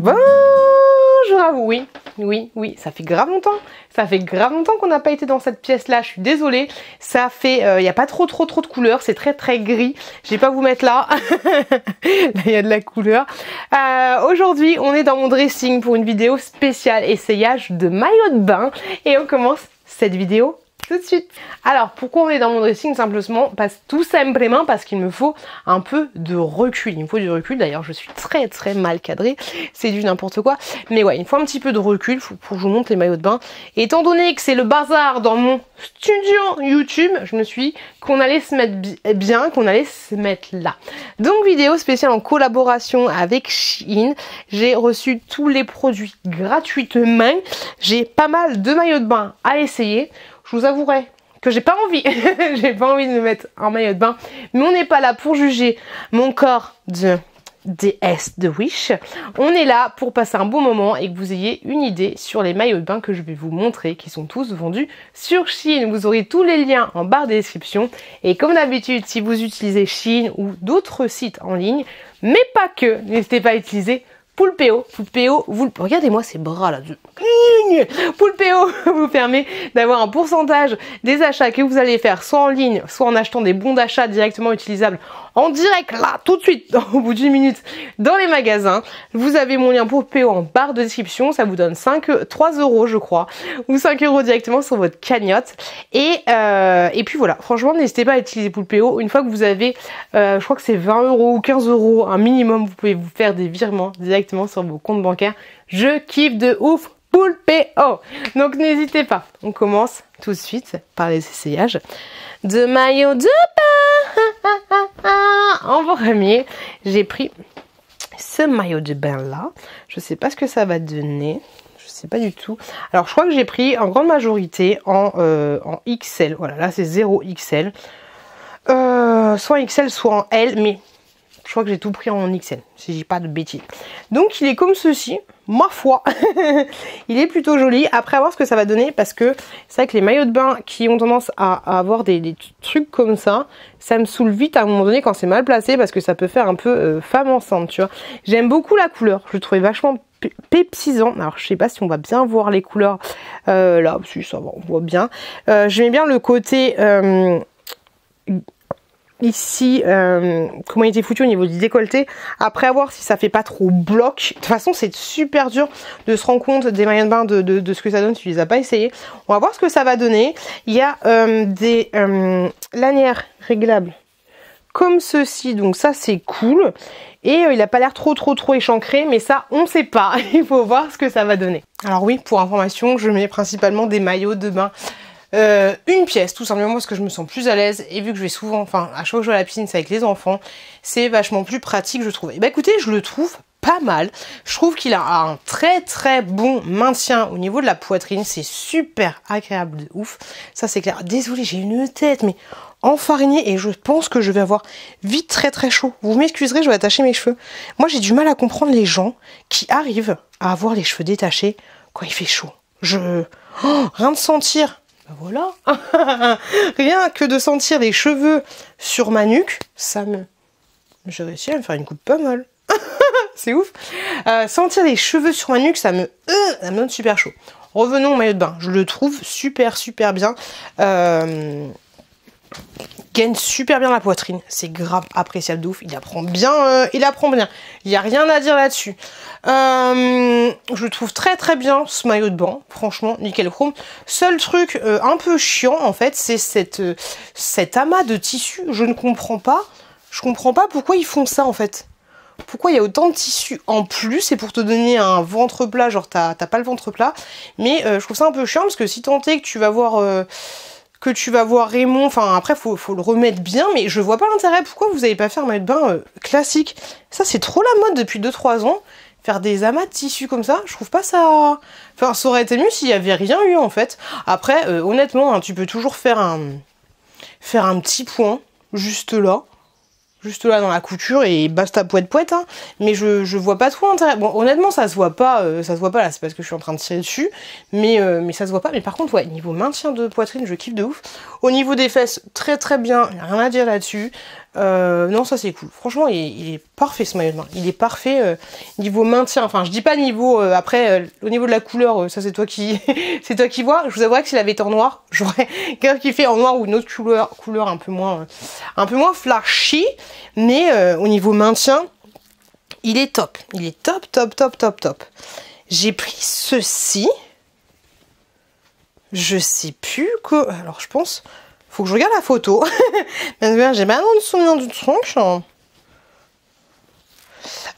Bonjour à vous, oui, ça fait grave longtemps. Ça fait grave longtemps qu'on n'a pas été dans cette pièce-là, je suis désolée. Ça fait, il n'y a pas trop de couleurs, c'est très gris. Je vais pas vous mettre là, là il y a de la couleur. Aujourd'hui, on est dans mon dressing pour une vidéo spéciale essayage de maillot de bain. Et on commence cette vidéo tout de suite. Alors pourquoi on est dans mon dressing? Tout simplement parce qu'il me faut un peu de recul. Il me faut du recul, d'ailleurs je suis très mal cadrée, c'est du n'importe quoi. Mais ouais, il me faut un petit peu de recul pour que je vous montre les maillots de bain. Et étant donné que c'est le bazar dans mon studio YouTube, je me suis dit qu'on allait se mettre bien, qu'on allait se mettre là. Donc vidéo spéciale en collaboration avec Shein. J'ai reçu tous les produits gratuitement. J'ai pas mal de maillots de bain à essayer. Je vous avouerai que j'ai pas envie, j'ai pas envie de me mettre en maillot de bain, mais on n'est pas là pour juger mon corps de déesse de Wish. On est là pour passer un bon moment et que vous ayez une idée sur les maillots de bain que je vais vous montrer, qui sont tous vendus sur Shein. Vous aurez tous les liens en barre de description. Et comme d'habitude, si vous utilisez Shein ou d'autres sites en ligne, mais pas que, n'hésitez pas à utiliser Poulpeo. Regardez-moi ces bras là. Poulpeo vous permet d'avoir un pourcentage des achats que vous allez faire soit en ligne, soit en achetant des bons d'achat directement utilisables en direct là, tout de suite, au bout d'une minute, dans les magasins. Vous avez mon lien Poulpeo en barre de description, ça vous donne 3 € je crois, ou 5 € directement sur votre cagnotte. Et puis voilà, franchement n'hésitez pas à utiliser Poulpeo. Une fois que vous avez, je crois que c'est 20 € ou 15 € un minimum, vous pouvez vous faire des virements directement sur vos comptes bancaires. Je kiffe de ouf Poulpeo. Donc n'hésitez pas. On commence tout de suite par les essayages de maillot de bain. En premier, j'ai pris ce maillot de bain là. Je sais pas ce que ça va donner. Je sais pas du tout. Alors je crois que j'ai pris en grande majorité en XL. Voilà, là c'est 0XL. Soit en XL, soit en L, mais je crois que j'ai tout pris en XL, si j'ai pas de bêtises. Donc il est comme ceci, ma foi. Il est plutôt joli. Après, à voir ce que ça va donner, parce que c'est vrai que les maillots de bain qui ont tendance à avoir des trucs comme ça me saoule vite à un moment donné quand c'est mal placé, parce que ça peut faire un peu femme enceinte, tu vois. J'aime beaucoup la couleur, je le trouvais vachement pépsisant. Alors je sais pas si on va bien voir les couleurs là, si ça va, on voit bien. J'aimais bien le côté ici, comment il était foutu au niveau du décolleté. Après, à voir si ça fait pas trop bloc. De toute façon, c'est super dur de se rendre compte des maillots de bain de ce que ça donne si tu les as pas essayés. On va voir ce que ça va donner. Il y a des lanières réglables comme ceci, donc ça c'est cool. Et il a pas l'air trop échancré, mais ça on sait pas. Il faut voir ce que ça va donner. Alors oui, pour information, je mets principalement des maillots de bain une pièce, tout simplement parce que je me sens plus à l'aise, et vu que je vais souvent, enfin à chaque fois que je vais à la piscine c'est avec les enfants, c'est vachement plus pratique je trouve. Et bah écoutez, je le trouve pas mal. Je trouve qu'il a un très bon maintien au niveau de la poitrine, c'est super agréable de ouf, ça c'est clair. Désolée, j'ai une tête mais enfarinée et je pense que je vais avoir vite très chaud. Vous m'excuserez, je vais attacher mes cheveux. Moi j'ai du mal à comprendre les gens qui arrivent à avoir les cheveux détachés quand il fait chaud. Rien de sentir. Ben voilà. Rien que de sentir les cheveux sur ma nuque, j'ai réussi à me faire une coupe pas mal. C'est ouf. Sentir les cheveux sur ma nuque, ça me donne super chaud. Revenons au maillot de bain. Je le trouve super bien. Gagne super bien la poitrine, c'est grave appréciable de ouf, il apprend bien, il n'y a rien à dire là-dessus. Je le trouve très bien ce maillot de bain, franchement nickel chrome. Seul truc un peu chiant en fait, c'est cet amas de tissu, je comprends pas pourquoi ils font ça en fait. Pourquoi il y a autant de tissu en plus? C'est pour te donner un ventre plat, genre t'as pas le ventre plat, mais je trouve ça un peu chiant parce que si tant est que tu vas voir Raymond, enfin après faut le remettre bien, mais je vois pas l'intérêt. Pourquoi vous n'avez pas fait un maillot de bain classique? Ça c'est trop la mode depuis 2-3 ans, faire des amas de tissu comme ça, je trouve pas ça... Enfin ça aurait été mieux s'il y avait rien eu en fait. Après honnêtement hein, tu peux toujours faire un petit point juste là dans la couture et basta poète hein. Mais je vois pas trop l'intérêt. Bon honnêtement ça se voit pas là, c'est parce que je suis en train de tirer dessus, mais ça se voit pas. Mais par contre ouais, niveau maintien de poitrine je kiffe de ouf. Au niveau des fesses très bien, rien à dire là-dessus. Non, ça c'est cool. Franchement, il est parfait ce maillot de bain. Il est parfait niveau maintien. Enfin, je dis pas niveau après au niveau de la couleur, ça c'est toi qui c'est toi qui vois. Je vous avouerai que s'il avait été en noir, j'aurais grave kiffé en noir ou une autre couleur un peu moins flashy. Mais au niveau maintien, il est top. Il est top, top, top, top, top. J'ai pris ceci. Je sais plus que. Alors je pense. Faut que je regarde la photo. J'ai pas de souvenir du truc.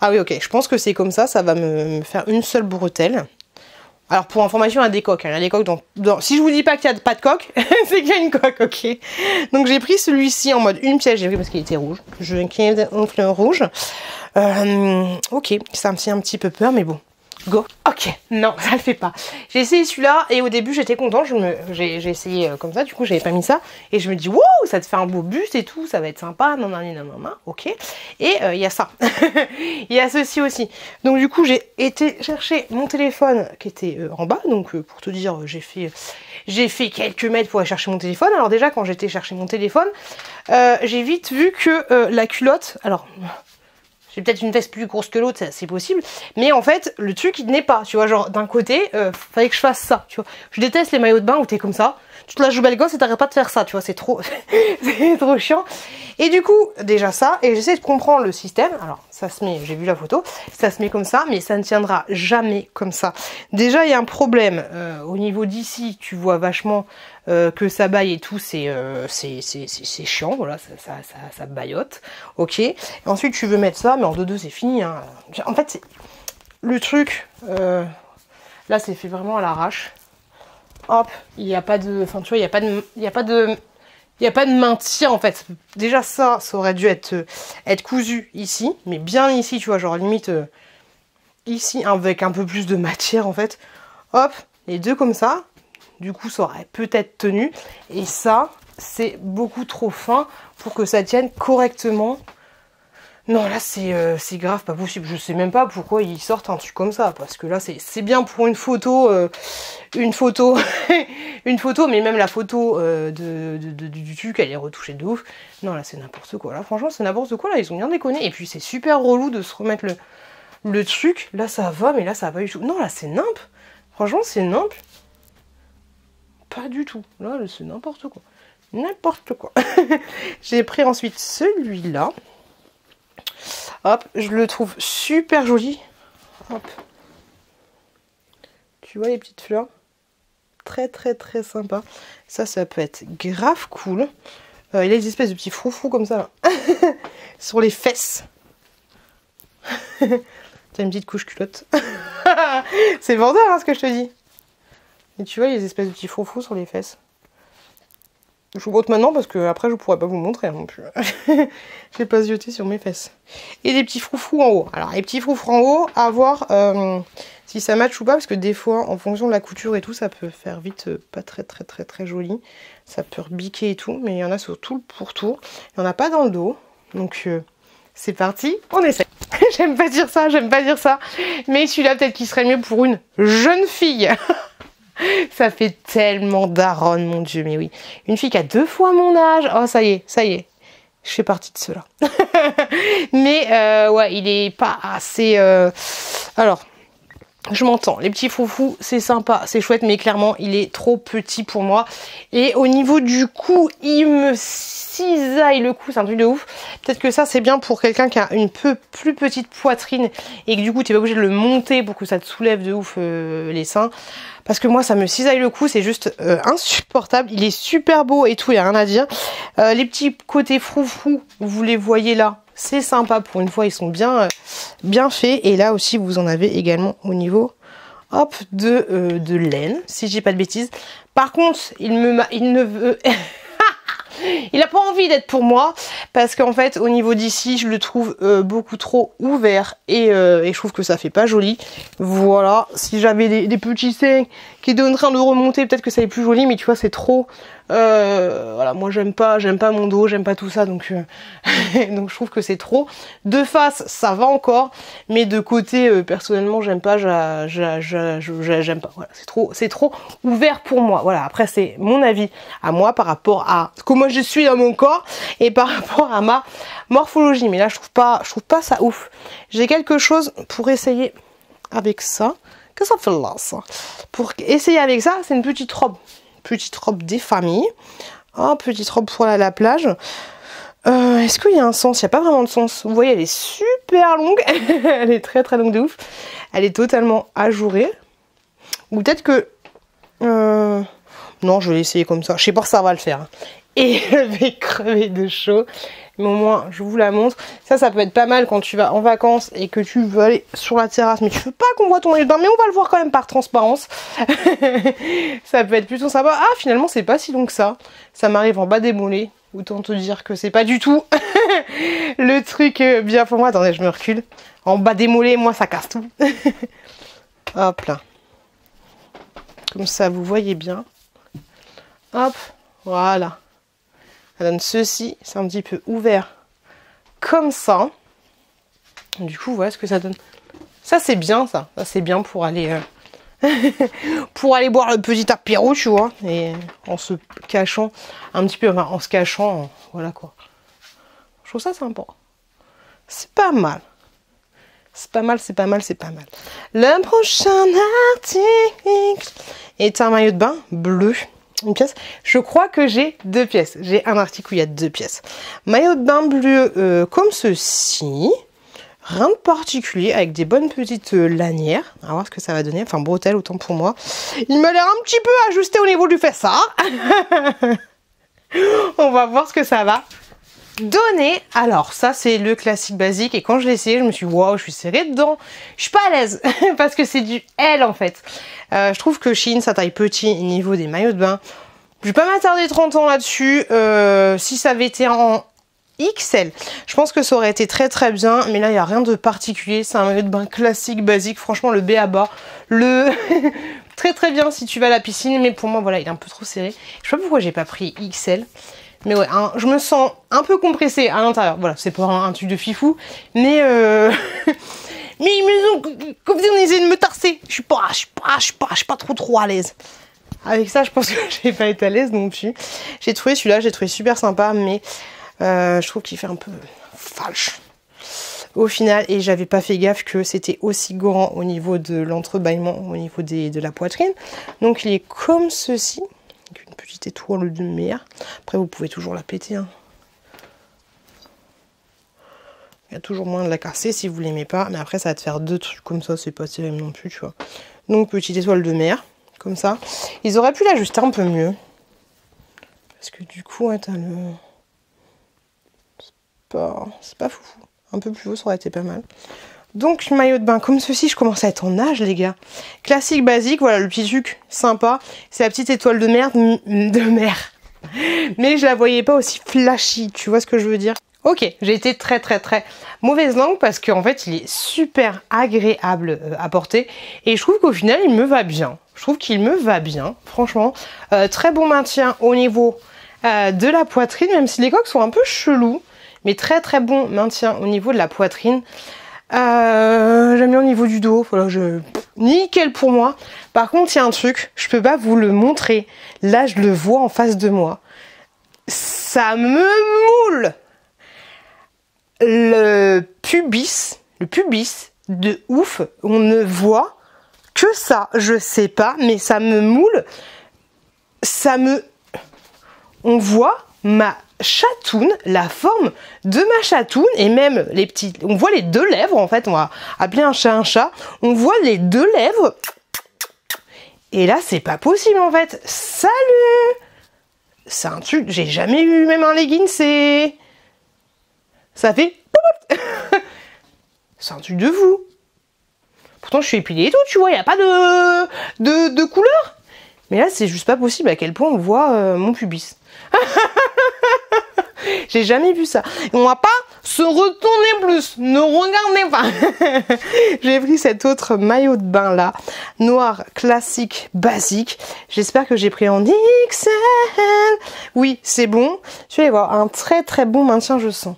Ah oui, ok. Je pense que c'est comme ça. Ça va me faire une seule bretelle. Alors pour information, il y a des coques. Il y a des coques si je vous dis pas qu'il n'y a pas de coque, c'est qu'il y a une coque, ok. Donc j'ai pris celui-ci en mode une pièce. J'ai pris parce qu'il était rouge. Qu'il était en fleur rouge. Ok, ça me fait un petit peu peur, mais bon. Go. Ok, non, ça le fait pas. J'ai essayé celui-là et au début j'étais contente. J'ai essayé comme ça, du coup j'avais pas mis ça. Et je me dis, wow, ça te fait un beau buste et tout, ça va être sympa. Non, ok. Et il y a ça. Il y a ceci aussi. Donc du coup j'ai été chercher mon téléphone qui était en bas. Donc pour te dire, j'ai fait quelques mètres pour aller chercher mon téléphone. Alors déjà quand j'étais chercher mon téléphone, j'ai vite vu que la culotte... Alors... J'ai peut-être une veste plus grosse que l'autre, c'est possible. Mais en fait, le truc, il n'est pas. Tu vois, genre, d'un côté, fallait que je fasse ça. Tu vois, je déteste les maillots de bain où t'es comme ça. Tu te la joues belle gosse et t'arrêtes pas de faire ça. Tu vois, c'est trop... c'est trop chiant. Et du coup, déjà ça. Et j'essaie de comprendre le système. Alors, ça se met... J'ai vu la photo. Ça se met comme ça, mais ça ne tiendra jamais comme ça. Déjà, il y a un problème. Au niveau d'ici, tu vois vachement... que ça baille et tout, c'est chiant, voilà, ça baillote, ok. Et ensuite tu veux mettre ça, mais en 2-2 c'est fini, hein. En fait, le truc, là c'est fait vraiment à l'arrache. Hop, il n'y a pas de, enfin tu vois, il n'y a pas de maintien en fait. Déjà ça aurait dû être cousu ici, mais bien ici, tu vois, genre limite ici, avec un peu plus de matière en fait. Hop, les deux comme ça. Du coup, ça aurait peut-être tenu. Et ça, c'est beaucoup trop fin pour que ça tienne correctement. Non, là, c'est grave pas possible. Je sais même pas pourquoi ils sortent un truc comme ça. Parce que là, c'est bien pour une photo. Une photo, mais même la photo du truc, elle est retouchée de ouf. Non, là, c'est n'importe quoi. Là, franchement, c'est n'importe quoi. Là, ils ont bien déconné. Et puis, c'est super relou de se remettre le truc. Là, ça va, mais là, ça va pas du tout. Non, là, c'est nimp. Franchement, c'est nimp. Pas du tout. Là, c'est n'importe quoi. N'importe quoi. J'ai pris ensuite celui-là. Hop, je le trouve super joli. Hop. Tu vois les petites fleurs? Très, très, très sympa. Ça peut être grave cool. Il a des espèces de petits froufrous comme ça, là. Sur les fesses. T'as une petite couche culotte. C'est vendeur, hein, ce que je te dis. Et tu vois, il y a des espèces de petits froufrous sur les fesses. Je vous montre maintenant parce que après je pourrais pas vous montrer non plus. Je vais pas zioter sur mes fesses. Et des petits froufrous en haut. Alors les petits froufrous en haut, à voir si ça match ou pas, parce que des fois, en fonction de la couture et tout, ça peut faire vite pas très très très très joli. Ça peut rebiquer et tout, mais il y en a sur tout le pourtour. Il n'y en a pas dans le dos. Donc c'est parti, on essaie. J'aime pas dire ça, mais celui-là peut-être qu'il serait mieux pour une jeune fille. Ça fait tellement daronne, mon Dieu, mais oui. Une fille qui a 2 fois mon âge. Oh, ça y est. Je fais partie de ceux-là. Mais, ouais, il est pas assez... Alors, je m'entends. Les petits froufrous, c'est sympa, c'est chouette, mais clairement, il est trop petit pour moi. Et au niveau du cou, il me cisaille le cou, c'est un truc de ouf. Peut-être que ça, c'est bien pour quelqu'un qui a une peu plus petite poitrine et que du coup, tu n'es pas obligé de le monter pour que ça te soulève de ouf les seins. Parce que moi, ça me cisaille le cou, c'est juste insupportable. Il est super beau et tout, il n'y a rien à dire. Les petits côtés froufrous, vous les voyez là, c'est sympa. Pour une fois, ils sont bien faits. Et là aussi, vous en avez également au niveau hop, de laine, si j'ai pas de bêtises. Par contre, il ne veut... Il n'a pas envie d'être pour moi parce qu'en fait au niveau d'ici je le trouve beaucoup trop ouvert et je trouve que ça fait pas joli. Voilà, si j'avais des petits seins qui étaient en train de remonter peut-être que ça est plus joli, mais tu vois c'est trop Voilà, moi j'aime pas mon dos, j'aime pas tout ça, donc donc je trouve que c'est trop. De face, ça va encore, mais de côté, personnellement, j'aime pas, j'aime pas. Voilà, c'est trop ouvert pour moi. Voilà, après c'est mon avis à moi par rapport à comment je suis dans mon corps et par rapport à ma morphologie. Mais là, je trouve pas ça ouf. J'ai quelque chose pour essayer avec ça. Qu'est-ce que ça fait là, ça? Pour essayer avec ça, c'est une petite robe. Petite robe des familles. Oh, petite robe pour aller à la plage. Est-ce qu'il y a un sens? Il n'y a pas vraiment de sens. Vous voyez, elle est super longue. Elle est très très longue de ouf. Elle est totalement ajourée. Ou peut-être que... Non, je vais essayer comme ça. Je sais pas si ça va le faire. Et je vais crever de chaud. Mais au moins, je vous la montre. Ça peut être pas mal quand tu vas en vacances et que tu veux aller sur la terrasse. Mais tu veux pas qu'on voit ton maillot de bain. Mais on va le voir quand même par transparence. Ça peut être plutôt sympa. Ah, finalement, c'est pas si long que ça. Ça m'arrive en bas des mollets. Autant te dire que c'est pas du tout le truc bien pour moi. Attendez, je me recule. En bas des mollets, moi, ça casse tout. Hop là. Comme ça, vous voyez bien. Hop, voilà. Ça donne ceci, c'est un petit peu ouvert comme ça. Du coup, voilà ce que ça donne. Ça, c'est bien, ça. Ça, c'est bien pour aller pour aller boire le petit apéro, tu vois. Et en se cachant un petit peu, enfin, en se cachant, voilà quoi. Je trouve ça sympa. C'est pas mal. C'est pas mal, c'est pas mal, c'est pas mal. Le prochain article est un maillot de bain bleu. Une pièce. Je crois que j'ai 2 pièces. J'ai un article où il y a 2 pièces. Maillot de bain bleu comme ceci. Rien de particulier, avec des bonnes petites lanières. On va voir ce que ça va donner. Enfin, bretelles, autant pour moi. Il m'a l'air un petit peu ajusté au niveau du fessard. On va voir ce que ça va donner. Alors, ça, c'est le classique basique. Et quand je l'ai essayé, je me suis dit, waouh, je suis serrée dedans. Je suis pas à l'aise. Parce que c'est du L, en fait. Je trouve que Shein, ça taille petit au niveau des maillots de bain. Je vais pas m'attarder 30 ans là-dessus. Si ça avait été en XL, je pense que ça aurait été très très bien. Mais là, il n'y a rien de particulier. C'est un maillot de bain classique, basique. Franchement, le B.A.-ba. Le... très très bien si tu vas à la piscine. Mais pour moi, voilà, il est un peu trop serré. Je sais pas pourquoi j'ai pas pris XL. Mais ouais, hein, je me sens un peu compressée à l'intérieur. Voilà, c'est pas un truc de fifou. Mais mais comme si on essayait de me tarser. Je suis pas trop à l'aise. Avec ça, je pense que j'ai pas été à l'aise non plus. J'ai trouvé celui-là, j'ai trouvé super sympa, mais je trouve qu'il fait un peu falche au final. Et j'avais pas fait gaffe que c'était aussi grand au niveau de l'entrebâillement, au niveau de la poitrine. Donc il est comme ceci. Avec une petite étoile de mer. Après, vous pouvez toujours la péter. Hein. Il y a toujours moyen de la casser si vous l'aimez pas. Mais après, ça va te faire 2 trucs comme ça. C'est pas terrible non plus, tu vois. Donc, petite étoile de mer. Comme ça. Ils auraient pu l'ajuster un peu mieux. Parce que du coup, ouais, t'as le... C'est pas foufou. Un peu plus haut, ça aurait été pas mal. Donc, maillot de bain comme ceci, je commence à être en âge, les gars. Classique, basique, voilà, le petit truc sympa. C'est la petite étoile de mer. Mais je la voyais pas aussi flashy, tu vois ce que je veux dire? Ok, j'ai été très mauvaise langue parce qu'en fait, il est super agréable à porter. Et je trouve qu'au final, il me va bien. Je trouve qu'il me va bien, franchement. Très bon maintien au niveau de la poitrine, même si les coques sont un peu chelous. Mais très bon maintien au niveau de la poitrine. J'aime bien au niveau du dos, voilà, nickel pour moi. Par contre, il y a un truc, je peux pas vous le montrer. Là, je le vois en face de moi. Ça me moule le pubis de ouf. On ne voit que ça, je sais pas, mais ça me moule. On voit ma chatoune, la forme de ma chatoune et même les petits, on voit les 2 lèvres en fait, on va appeler un chat, on voit les 2 lèvres et là c'est pas possible en fait. Salut, c'est un truc, j'ai jamais eu même un legging, ça fait c'est un truc de fou. Pourtant je suis épilée et tout, tu vois, il n'y a pas de couleur, mais là c'est juste pas possible à quel point on voit mon pubis. J'ai jamais vu ça. On va pas Se retournez plus, ne regardez pas. J'ai pris cet autre maillot de bain là, noir, classique, basique. J'espère que j'ai pris en XL. Oui, c'est bon. Je vais voir, un très très bon maintien, je sens.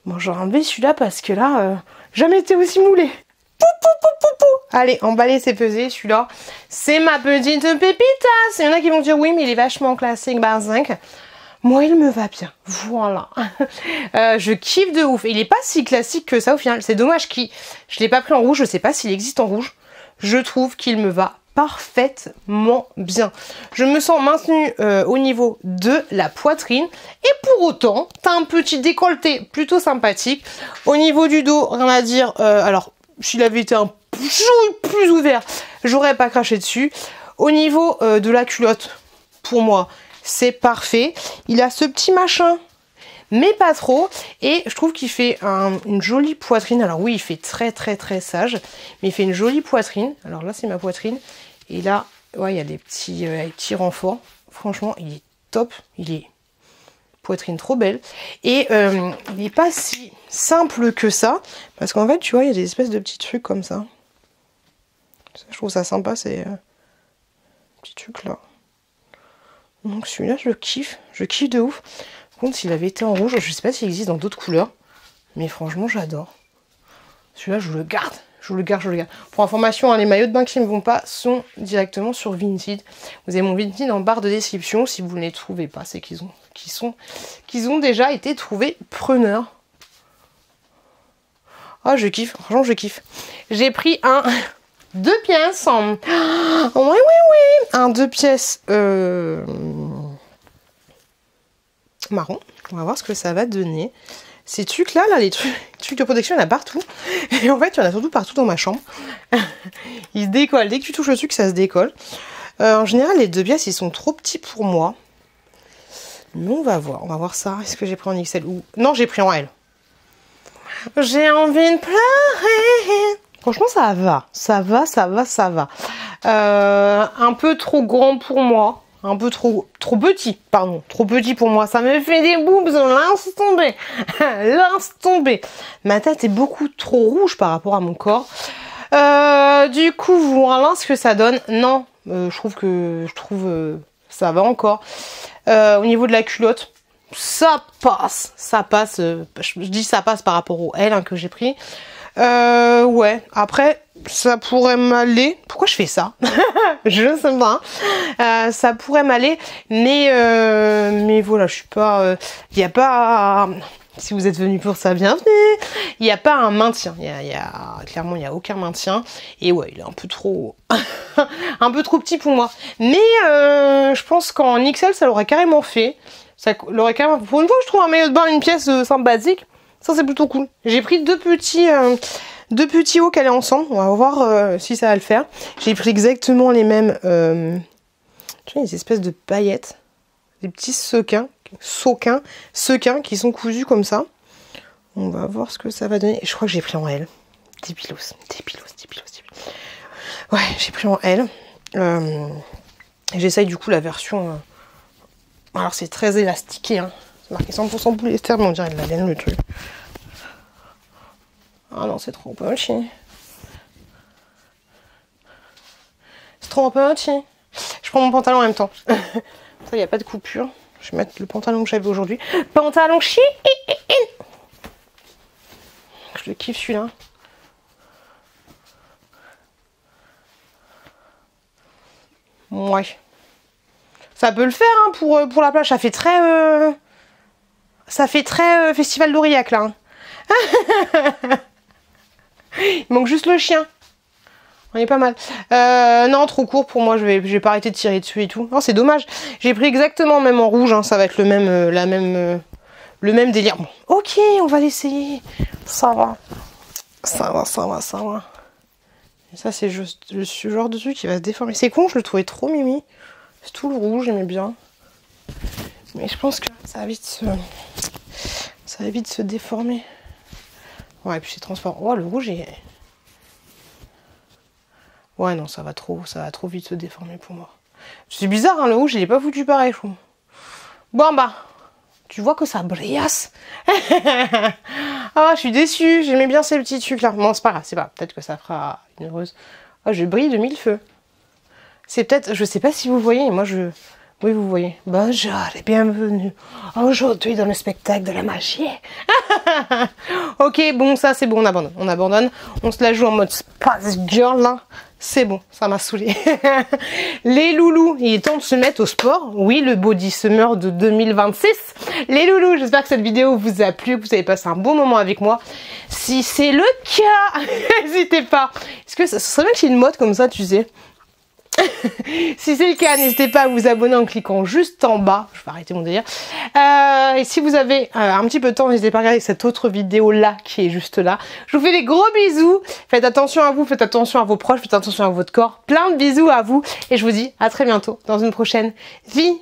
Bon, j'aurais enlevé celui-là parce que là, jamais été aussi moulé. Pou, pou, pou, pou, pou. Allez, emballé, c'est pesé. Celui-là, c'est ma petite pépita. Il y en a qui vont dire oui, mais il est vachement classique, basique. Moi, il me va bien. Voilà. Je kiffe de ouf. Il est pas si classique que ça au final. C'est dommage je l'ai pas pris en rouge. Je sais pas s'il existe en rouge. Je trouve qu'il me va parfaitement bien. Je me sens maintenue au niveau de la poitrine. Et pour autant, t'as un petit décolleté plutôt sympathique. Au niveau du dos, rien à dire. Alors, s'il avait été un chouille plus ouvert, j'aurais pas craché dessus. Au niveau de la culotte, pour moi, c'est parfait. Il a ce petit machin, mais pas trop. Et je trouve qu'il fait une jolie poitrine. Alors oui, il fait très très très sage, mais il fait une jolie poitrine. Alors là, c'est ma poitrine. Et là, ouais, il y a des petits renforts. Franchement, il est top. Il est poitrine trop belle. Et il n'est pas si simple que ça. Parce qu'en fait, tu vois, il y a des espèces de petits trucs comme ça. Je trouve ça sympa, ces petits trucs là. Donc celui-là, je kiffe de ouf. Par contre, s'il avait été en rouge, je sais pas s'il existe dans d'autres couleurs. Mais franchement, j'adore. Celui-là, je le garde. Je le garde. Pour information, hein, les maillots de bain qui ne me vont pas sont directement sur Vinted. Vous avez mon Vinted en barre de description. Si vous ne les trouvez pas, c'est qu'ils ont déjà été trouvés preneurs. Ah, je kiffe. Franchement, je kiffe. J'ai pris un 2 pièces. Oui. Un 2 pièces marron. On va voir ce que ça va donner. Ces trucs là, les trucs de protection, il y en a partout. Et en fait, il y en a surtout partout dans ma chambre. Ils se décollent. Dès que tu touches le truc, ça se décolle. En général, les 2 pièces, ils sont trop petits pour moi. Mais on va voir. On va voir ça. Est-ce que j'ai pris en XL ou... Non, j'ai pris en L. J'ai envie de pleurer. Franchement, ça va. Ça va. Un peu trop grand pour moi. Un peu trop petit, pardon. Trop petit pour moi. Ça me fait des boobs, l'instant B. Ma tête est beaucoup trop rouge par rapport à mon corps. Du coup, voilà ce que ça donne. Non, je trouve ça va encore. Au niveau de la culotte, ça passe. Je dis ça passe par rapport au L que j'ai pris. Ouais, après, ça pourrait m'aller. Pourquoi je fais ça? Je sais pas. Ça pourrait m'aller, mais voilà, je suis pas. Il n'y a pas. Si vous êtes venu pour ça, bienvenue. Il n'y a pas un maintien. Clairement, il n'y a aucun maintien. Et ouais, il est un peu trop, un peu trop petit pour moi. Mais je pense qu'en XL, ça l'aurait carrément fait. Ça l'aurait carrément. Pour une fois, je trouve un maillot de bain, une pièce simple basique. Ça, c'est plutôt cool. J'ai pris deux petits hauts calés ensemble. On va voir si ça va le faire. J'ai pris exactement les mêmes... tu vois, les espèces de paillettes. Des petits sequins qui sont cousus comme ça. On va voir ce que ça va donner. Je crois que j'ai pris en L. Débilos. Ouais, j'ai pris en L. J'essaye du coup la version... Alors, c'est très élastiqué, hein. C'est marqué 100% polyester, mais on dirait de la laine, le truc. Ah non, c'est trop petit. C'est trop petit. Je prends mon pantalon en même temps. Ça, il n'y a pas de coupure. Je vais mettre le pantalon que j'avais aujourd'hui. Pantalon chi. Je le kiffe celui-là. Ouais. Ça peut le faire hein, pour la plage. Ça fait très... Festival d'Aurillac là. Hein. Il manque juste le chien. On est pas mal. Non, trop court pour moi. Je vais pas arrêter de tirer dessus et tout. Non, c'est dommage. J'ai pris exactement même en rouge. Hein. Ça va être le même délire. Bon, ok, on va l'essayer. Ça va. Et ça, c'est juste ce genre de truc qui va se déformer. C'est con, je le trouvais trop mimi. C'est tout le rouge, j'aimais bien. Mais je pense que ça va vite se déformer. Ouais, et puis c'est transparent. Oh, le rouge est... Ouais, non, ça va trop vite se déformer pour moi. C'est bizarre, hein, le rouge, il est pas foutu pareil, je trouve. Bon, bah, Tu vois que ça brillasse. Ah, je suis déçue. J'aimais bien ces petits trucs là. Bon, c'est pas grave, c'est pas. Peut-être que ça fera une heureuse. Oh, je brille de mille feux. C'est peut-être, je sais pas si vous voyez, moi je... Oui, vous voyez. Bonjour et bienvenue aujourd'hui dans le spectacle de la magie. Ok, bon, ça c'est bon, on abandonne. On abandonne. On se la joue en mode Spice Girl là. C'est bon, ça m'a saoulé. Les loulous, il est temps de se mettre au sport. Oui, le Body Summer de 2026. Les loulous, j'espère que cette vidéo vous a plu, que vous avez passé un bon moment avec moi. Si c'est le cas, n'hésitez pas. Est-ce que ça serait bien qu'il y ait une mode comme ça, tu sais? Si c'est le cas, n'hésitez pas à vous abonner en cliquant juste en bas. Je vais arrêter mon délire. Et si vous avez un petit peu de temps, n'hésitez pas à regarder cette autre vidéo là qui est juste là. Je vous fais des gros bisous. Faites attention à vous, faites attention à vos proches, faites attention à votre corps. Plein de bisous à vous. Et je vous dis à très bientôt dans une prochaine vidéo.